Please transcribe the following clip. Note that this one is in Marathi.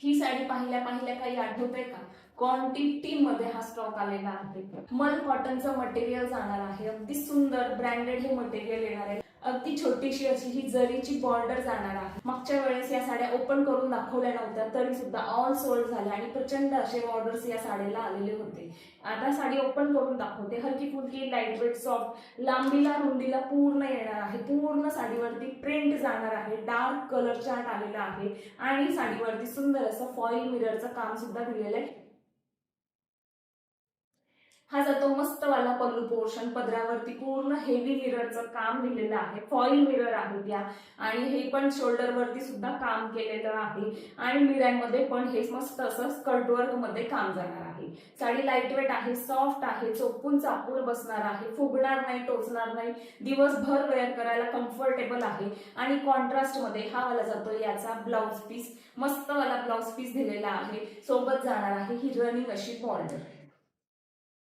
ही साडी पाहिल्या काही आठवतंय का? क्वांटिटी मध्ये हा स्टॉक आलेला आहे. मल कॉटनचं मटेरियल जाणार आहे. अगदी सुंदर ब्रँडेड हे मटेरियल येणार आहे. अगदी छोटीशी अशी ही जरीची बॉर्डर जाणार आहे. मागच्या वेळेस या साड्या ओपन करून दाखवल्या नव्हत्या तरी सुद्धा ऑल सोल्ड झाल्या आणि प्रचंड असे ऑर्डर्स या साडीला आलेले होते. आता साडी ओपन करून दाखवते. हलकी फुलकी लाईट वेट सॉफ्ट, लांबीला रुंदीला पूर्ण येणार आहे. पूर्ण साडीवरती प्रिंट जाणार आहे. डार्क कलर चार्ट आलेला आहे आणि साडीवरती सुंदर असं फॉईल मिररचं काम सुद्धा दिलेलं आहे. हा जातो मस्त वाला पल्लू पोर्शन. पदरावरती पूर्ण हेवी मिररचं काम दिलेलं आहे. फॉईल मिरर आहे त्या आणि हे पण शोल्डर वरती सुद्धा काम केलेलं आहे आणि मिररमध्ये पण हे मस्त असं स्कर्ट वर्क मध्ये काम जाणार आहे. साडी लाईटवेट आहे, सॉफ्ट आहे, चोपून चापून बसणार आहे, फुगणार नाही, टोचणार नाही, दिवसभर वेअर करायला कम्फर्टेबल आहे. आणि कॉन्ट्रास्ट मध्ये हा वाला जातो याचा ब्लाउज पीस. मस्त वाला ब्लाउज पीस दिलेला आहे. सोबत जाणार आहे ही रनिंग अशी बॉर्डर.